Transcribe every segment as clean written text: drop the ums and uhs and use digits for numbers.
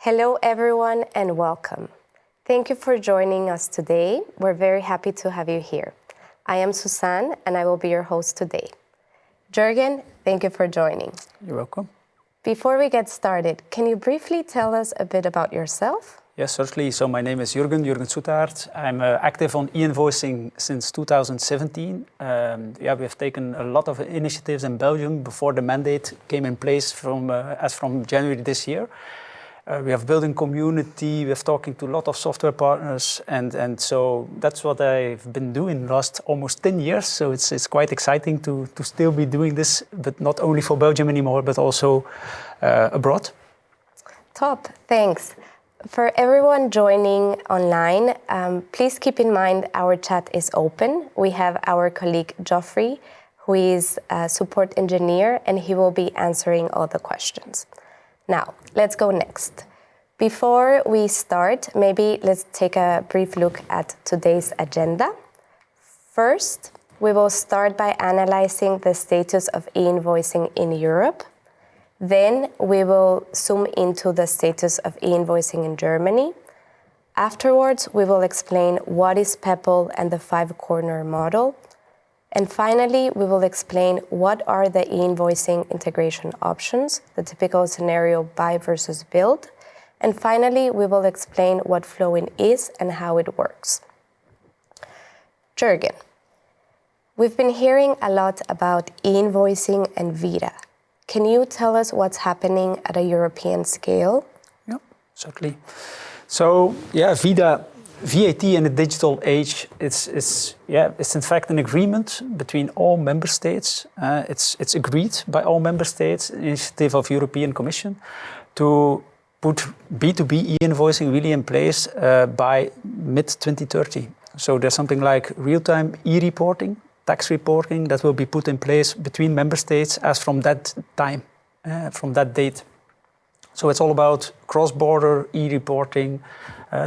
Hello everyone and welcome. Thank you for joining us today. We're very happy to have you here. I am Susanne and I will be your host today. Jurgen, thank you for joining. You're welcome. Before we get started, can you briefly tell us a bit about yourself? Yes, certainly. So my name is Jurgen Soetaert. I'm active on e-invoicing since 2017. We have taken a lot of initiatives in Belgium before the mandate came in place as from January this year. We have building community, we have talking to a lot of software partners, and so that's what I've been doing the last almost 10 years. So it's quite exciting to still be doing this, but not only for Belgium anymore, but also abroad. Top, thanks. For everyone joining online, please keep in mind our chat is open. We have our colleague Geoffrey, who is a support engineer, and he will be answering all the questions. Now, let's go next. Before we start, maybe let's take a brief look at today's agenda. First, we will start by analyzing the status of e-invoicing in Europe. Then we will zoom into the status of e-invoicing in Germany. Afterwards, we will explain what is Peppol and the five-corner model. And finally, we will explain what are the e-invoicing integration options, the typical scenario buy versus build. And finally, we will explain what Flowin is and how it works. Jurgen, we've been hearing a lot about e-invoicing and ViDA. Can you tell us what's happening at a European scale? Yeah, certainly. So, yeah, ViDA, VAT in the digital age, it's in fact an agreement between all member states. It's agreed by all member states, initiative of European Commission, to put B2B e-invoicing really in place by mid-2030. So there's something like real-time e-reporting, tax reporting that will be put in place between member states as from that time, from that date. So it's all about cross-border e-reporting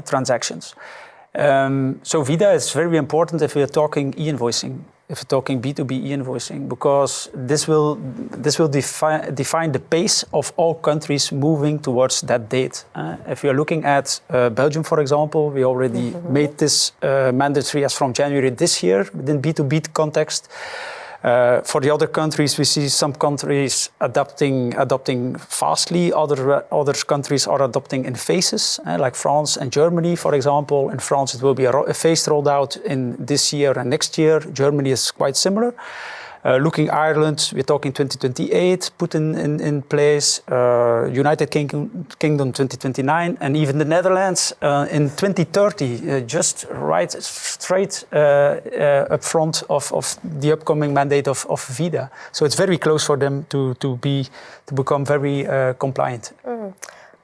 transactions. So ViDA is very important if we are talking e-invoicing, if we're talking B2B e-invoicing, because this will define the pace of all countries moving towards that date. If you're looking at Belgium, for example, we already made this mandatory as from January this year within B2B context. For the other countries, we see some countries adopting fastly. Other countries are adopting in phases, like France and Germany, for example. In France, it will be a phased rollout in this year and next year. Germany is quite similar. Looking Ireland, we're talking 2028, put in place. United Kingdom 2029, and even the Netherlands in 2030, just right straight up front of the upcoming mandate of ViDA. So it's very close for them to become very compliant.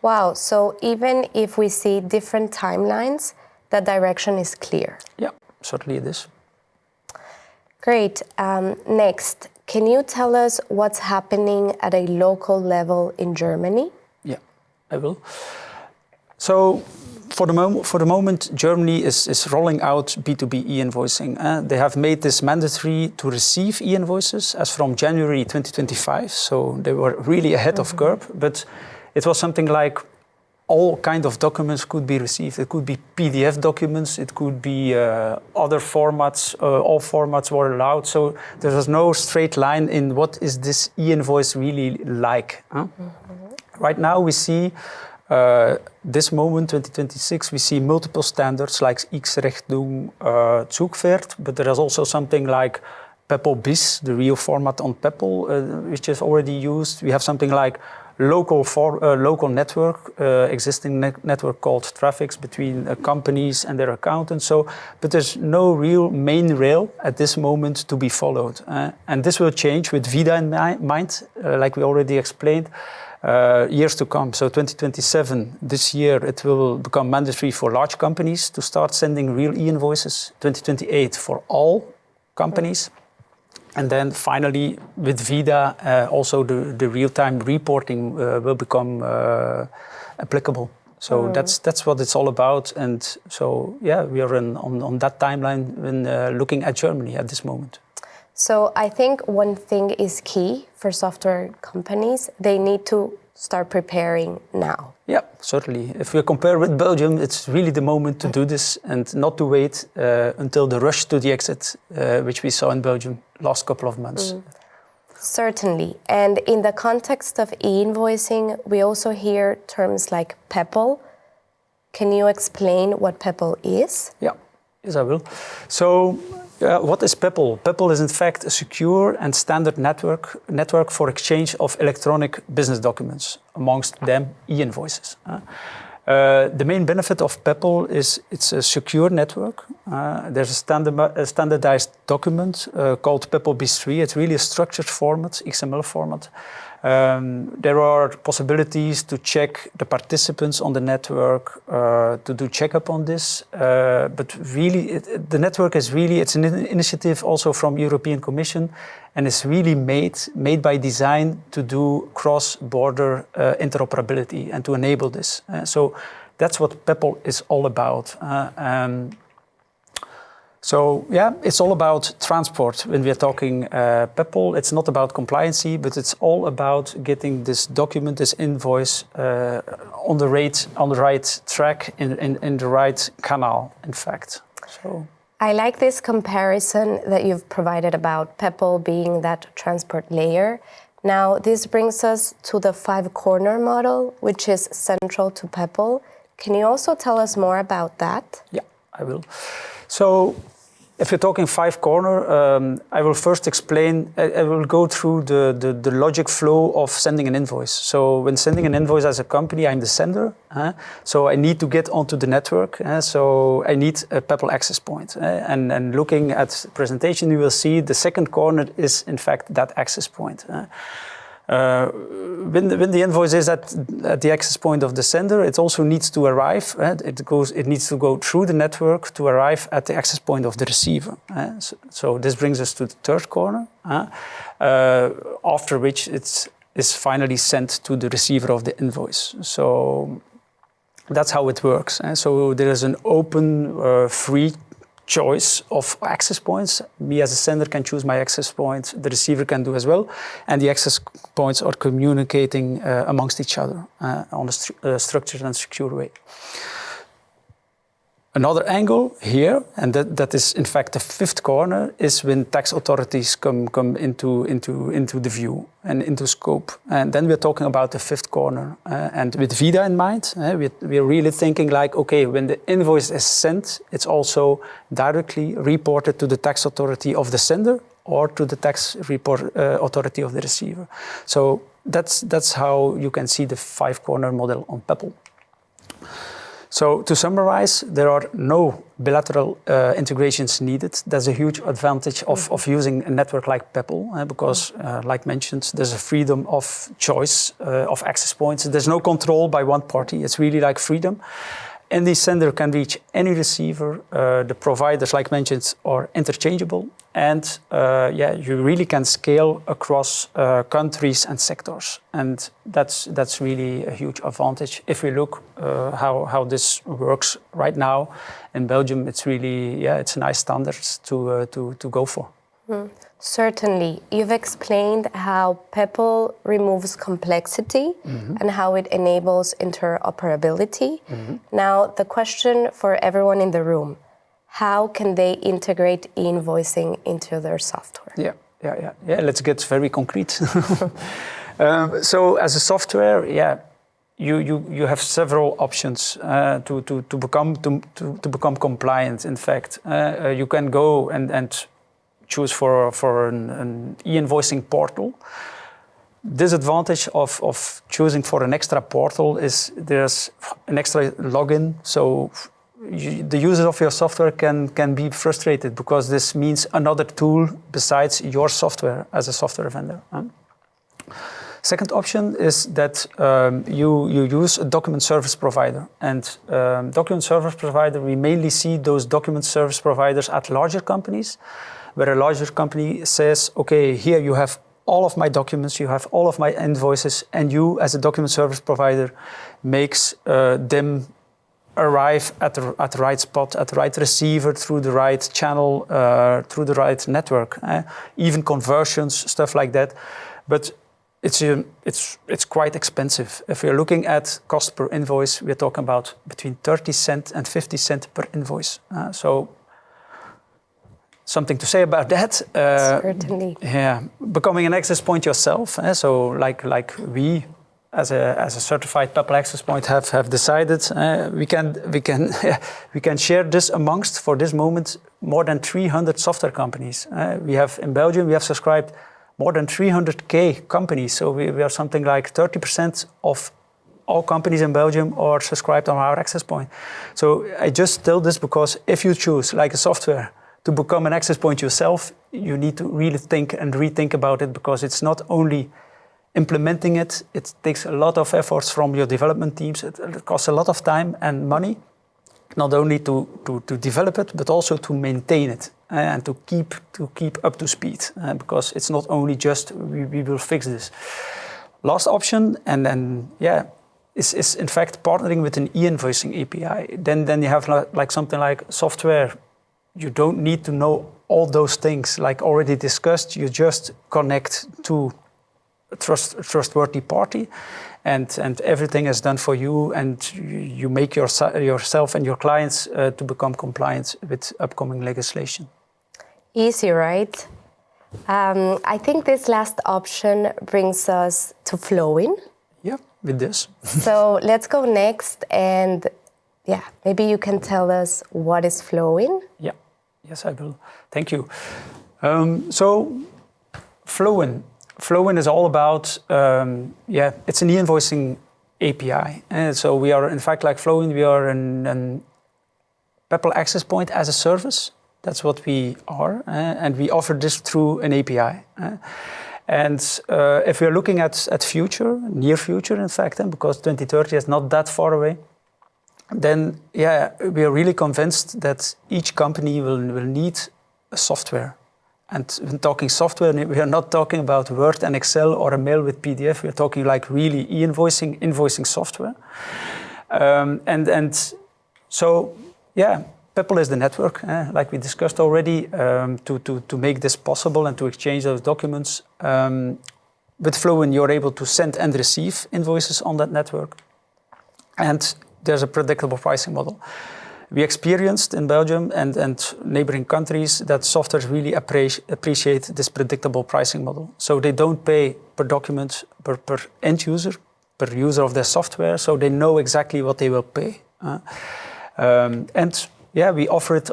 Wow, so even if we see different timelines, the direction is clear. Yeah, certainly it is. Great. Next, can you tell us what's happening at a local level in Germany? Yeah, I will. So for the moment, Germany is rolling out B2B e-invoicing. They have made this mandatory to receive e-invoices as from January 2025. So they were really ahead of curve, but it was something like all kind of documents could be received. It could be PDF documents, it could be other formats, all formats were allowed. So there was no straight line in what is this e-invoice really like. Right now we see, this moment, 2026, we see multiple standards like X-Rechnung, Zugwert, but there is also something like Peppol BIS, the real format on Peppol, which is already used. We have something like local network, existing network called TRAFFIQX between companies and their accountants. So, but there's no real main rail at this moment to be followed. And this will change with ViDA in mind, like we already explained, years to come. So 2027, this year, it will become mandatory for large companies to start sending real e-invoices. 2028 for all companies. And then finally, with ViDA, also the real-time reporting will become applicable. So that's what it's all about. And so, yeah, we are on that timeline when looking at Germany at this moment. So I think one thing is key for software companies. They need to start preparing now. Yep. certainly. If we compare with Belgium, it's really the moment to do this and not to wait until the rush to the exit, which we saw in Belgium last couple of months. Certainly. And in the context of e-invoicing, we also hear terms like Peppol. Can you explain what Peppol is? Yeah, yes, I will. So, what is Peppol? Peppol is in fact a secure and standard network for exchange of electronic business documents, amongst them e-invoices. The main benefit of Peppol is it's a secure network. There's a standardized document called Peppol B3. It's really a structured format, XML format. There are possibilities to check the participants on the network, to do checkup on this. But really, the network is really, it's an initiative also from European Commission, and it's really made by design to do cross-border interoperability and to enable this. So that's what Peppol is all about. So yeah, it's all about transport. When we are talking Peppol, it's not about compliancy, but it's all about getting this document, this invoice, on the right track, in the right canal, in fact. So I like this comparison that you've provided about Peppol being that transport layer. Now, this brings us to the five-corner model, which is central to Peppol. Can you also tell us more about that? Yeah, I will. So, if you're talking five-corner, I will first explain, I will go through the logic flow of sending an invoice. So when sending an invoice as a company, I'm the sender. So I need to get onto the network. So I need a Peppol access point. And looking at the presentation, you will see the second corner is in fact that access point. When the invoice is at the access point of the sender, it also needs to arrive. It needs to go through the network to arrive at the access point of the receiver. So this brings us to the third corner, after which it is finally sent to the receiver of the invoice. So that's how it works. So there is an open, free choice of access points. Me as a sender can choose my access point, the receiver can do as well, and the access points are communicating amongst each other on a structured and secure way. Another angle here, and that is in fact the fifth corner, is when tax authorities come into the view and into scope. And then we're talking about the fifth corner. And with VIDA in mind, we're really thinking like, okay, when the invoice is sent, it's also directly reported to the tax authority of the sender or to the tax authority of the receiver. So that's how you can see the five-corner model on Peppol. So to summarize, there are no bilateral integrations needed. That's a huge advantage of using a network like Peppol, because, like mentioned, there's a freedom of choice of access points. There's no control by one party. It's really like freedom. Any sender can reach any receiver. The providers, like mentioned, are interchangeable. And you really can scale across countries and sectors. And that's really a huge advantage. If we look how this works right now in Belgium, it's really, it's a nice standard to go for. Certainly. You've explained how Peppol removes complexity and how it enables interoperability. Now, the question for everyone in the room, how can they integrate e-invoicing into their software? Yeah, let's get very concrete. So as a software, you have several options to become compliant, in fact. You can go and choose for an e-invoicing portal. Disadvantage of choosing for an extra portal is there's an extra login, so the users of your software can be frustrated because this means another tool besides your software as a software vendor. Second option is that you use a document service provider. And document service provider, we mainly see those document service providers at larger companies, where a larger company says, okay, here you have all of my documents, you have all of my invoices, and you as a document service provider makes them arrive at the right spot, at the right receiver, through the right channel, through the right network, even conversions, stuff like that. But it's quite expensive. If you're looking at cost per invoice, we're talking about between 30 cents and 50 cents per invoice. So something to say about that. Certainly. Yeah, becoming an access point yourself. So like we, as a certified Peppol access point, have decided we can share this amongst, for this moment, more than 300 software companies. We have in Belgium, we have subscribed more than 300K companies. So we are something like 30% of all companies in Belgium are subscribed on our access point. So I just tell this because if you choose, like a software, to become an access point yourself, you need to really think and rethink about it, because it's not only implementing it, it takes a lot of efforts from your development teams. It costs a lot of time and money, not only to develop it, but also to maintain it and to keep up to speed, because it's not only just we will fix this. Last option, and then is in fact partnering with an e-invoicing API. Then you have like something like software. You don't need to know all those things, like already discussed. You just connect to a trustworthy party, and everything is done for you, and you make yourself and your clients to become compliant with upcoming legislation. Easy, right? I think this last option brings us to Flowin. Yeah, with this. So let's go next, and maybe you can tell us what is Flowin? Yeah, yes, I will. Thank you. So Flowin is all about, it's an e-invoicing API. And so we are, in fact, like Flowin, we are an Peppol access point as a service. That's what we are. And we offer this through an API. And if we're looking at future, near future, in fact, because 2030 is not that far away, then we are really convinced that each company will need a software. And when talking software, we are not talking about Word and Excel or a mail with PDF. We're talking like really invoicing software. So Peppol is the network, like we discussed already, to make this possible and to exchange those documents. With Flowin, you're able to send and receive invoices on that network. And there's a predictable pricing model. We experienced in Belgium and neighboring countries that softwares really appreciate this predictable pricing model. So they don't pay per document, per end user, per user of their software, so they know exactly what they will pay. We offer it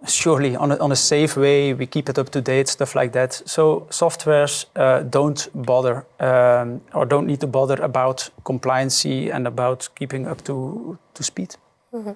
surely on a safe way. We keep it up to date, stuff like that. So softwares don't bother or don't need to bother about compliancy and about keeping up to speed. Mm-hmm.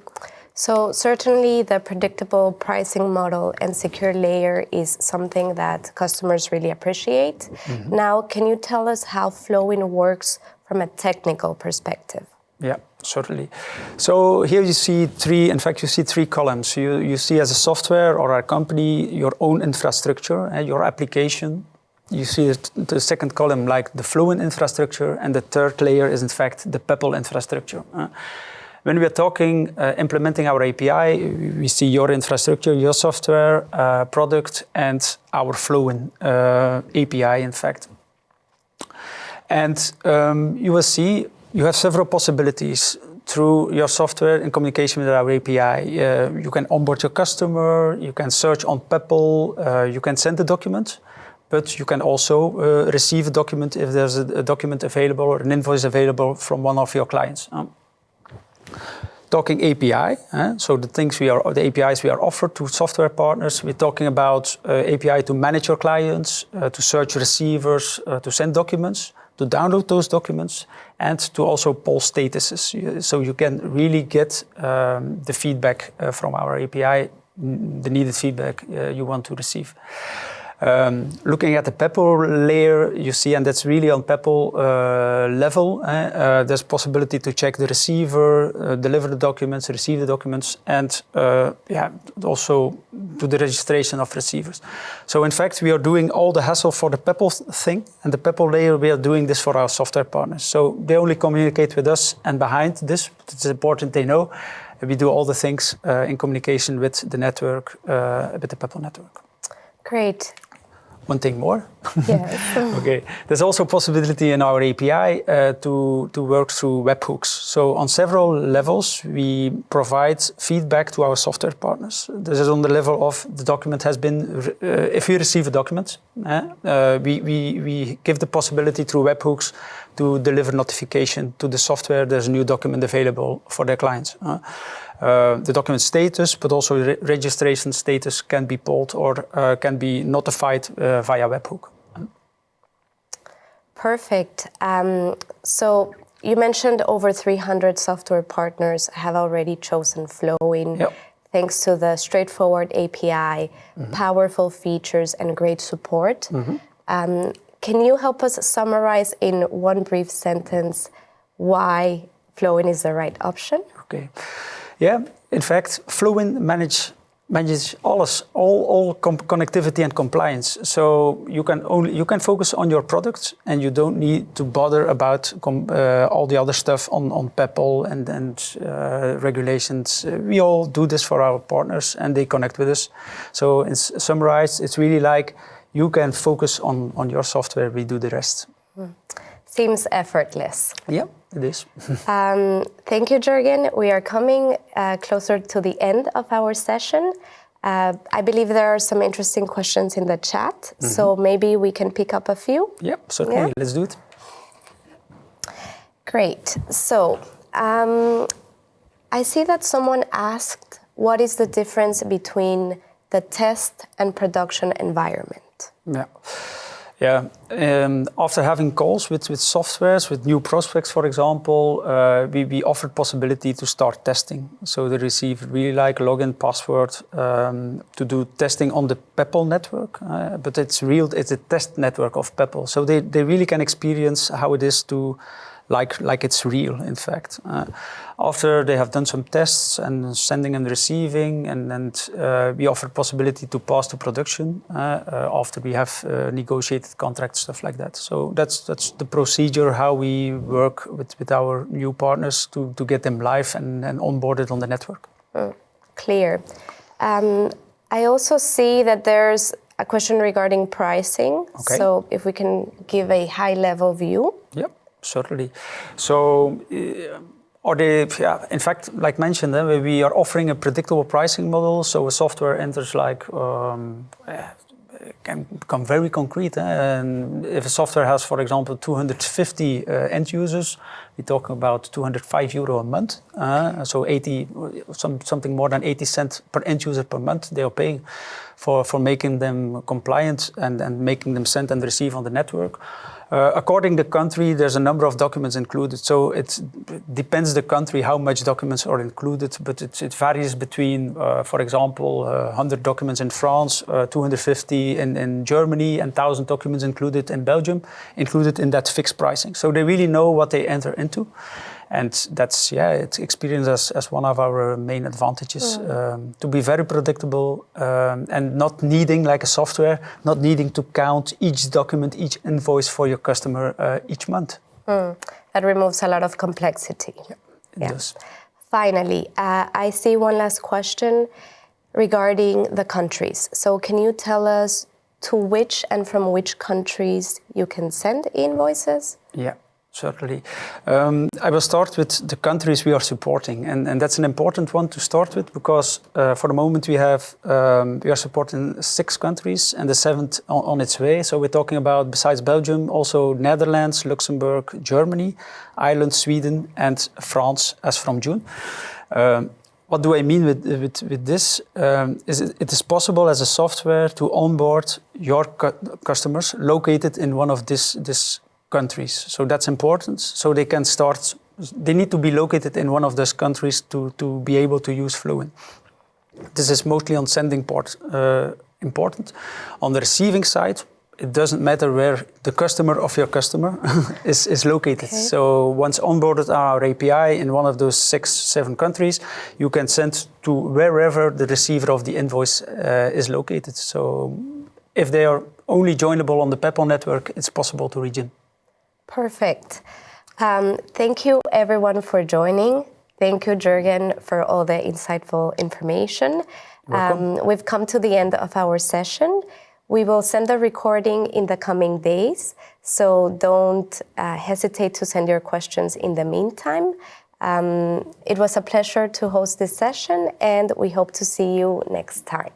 So certainly the predictable pricing model and secure layer is something that customers really appreciate. Mm-hmm. Now, can you tell us how Flowin works from a technical perspective? Yeah, certainly. So here you see three columns. You see as a software or a company, your own infrastructure and your application. You see the second column like the Flowin infrastructure, and the third layer is in fact the Peppol infrastructure. When we are talking implementing our API, we see your infrastructure, your software, product, and our Flowin API, in fact. And you will see you have several possibilities through your software in communication with our API. You can onboard your customer, you can search on Peppol, you can send a document, but you can also receive a document if there's a document available or an invoice available from one of your clients. Talking API, so the APIs we are offered to software partners. We're talking about API to manage your clients, to search receivers, to send documents, to download those documents, and to also poll statuses. So you can really get the feedback from our API, the needed feedback you want to receive. Looking at the Peppol layer, you see, and that's really on Peppol level, there's possibility to check the receiver, deliver the documents, receive the documents, and also do the registration of receivers. So in fact, we are doing all the hassle for the Peppol thing, and the Peppol layer, we are doing this for our software partners. So they only communicate with us, and behind this, it's important they know, we do all the things in communication with the network, with the Peppol network. Great. one thing more. Yes. Okay. There's also a possibility in our API to work through webhooks. So on several levels, we provide feedback to our software partners. This is on the level of the document has been, if we receive a document, we give the possibility through webhooks to deliver notification to the software there's a new document available for their clients. The document status, but also registration status can be pulled or can be notified via webhook. Perfect. So you mentioned over 300 software partners have already chosen Flowin. Yep. Thanks to the straightforward API, powerful features, and great support. Can you help us summarize in one brief sentence why Flowin is the right option? Okay. Yeah, in fact, Flowin manages all connectivity and compliance. So you can focus on your product, and you don't need to bother about all the other stuff on Peppol and regulations. We all do this for our partners, and they connect with us. So in summarized, it's really like you can focus on your software. We do the rest. Seems effortless. Yeah, it is. Thank you, Jurgen. We are coming closer to the end of our session. I believe there are some interesting questions in the chat, so maybe we can pick up a few. Yeah, certainly. Yeah? Let's do it. Great. So I see that someone asked, what is the difference between the test and production environment? Yeah. Yeah, after having calls with softwares, with new prospects, for example, we offered possibility to start testing. So they receive really like login password to do testing on the Peppol network, but it's a test network of Peppol. So they really can experience how it is to like it's real, in fact. After they have done some tests and sending and receiving, and we offer possibility to pass to production after we have negotiated contracts, stuff like that. So that's the procedure, how we work with our new partners to get them live and onboarded on the network. Clear. I also see that there's a question regarding pricing. Okay. So if we can give a high-level view. Yep. Certainly. So, in fact, like mentioned, we are offering a predictable pricing model. So a software enters can become very concrete. And if a software has, for example, 250 end users, we're talking about €205 a month. So something more than 80 cents per end user per month they are paying for making them compliant and making them send and receive on the network. According to the country, there's a number of documents included. So it depends the country how much documents are included, but it varies between, for example, 100 documents in France, 250 in Germany, and 1,000 documents included in Belgium, included in that fixed pricing. So they really know what they enter into. And that's, it's experienced as one of our main advantages, to be very predictable and not needing, like a software, not needing to count each document, each invoice for your customer each month. That removes a lot of complexity. Yeah, it does. Finally, I see one last question regarding the countries. So can you tell us to which and from which countries you can send invoices? Yeah. Certainly. I will start with the countries we are supporting, and that's an important one to start with because for the moment we are supporting 6 countries and the 7th on its way. So we're talking about, besides Belgium, also Netherlands, Luxembourg, Germany, Ireland, Sweden, and France as from June. What do I mean with this? It is possible as a software to onboard your customers located in one of these countries. So that's important. So they can start, they need to be located in one of those countries to be able to use Flowin. This is mostly on sending part important. On the receiving side, it doesn't matter where the customer of your customer is located. Okay. So once onboarded on our API in one of those 6-7 countries, you can send to wherever the receiver of the invoice is located. So if they are only joinable on the Peppol network, it's possible to region. Perfect. Thank you everyone for joining. Thank you, Jurgen, for all the insightful information. We've come to the end of our session. We will send the recording in the coming days, so don't hesitate to send your questions in the meantime. It was a pleasure to host this session, and we hope to see you next time.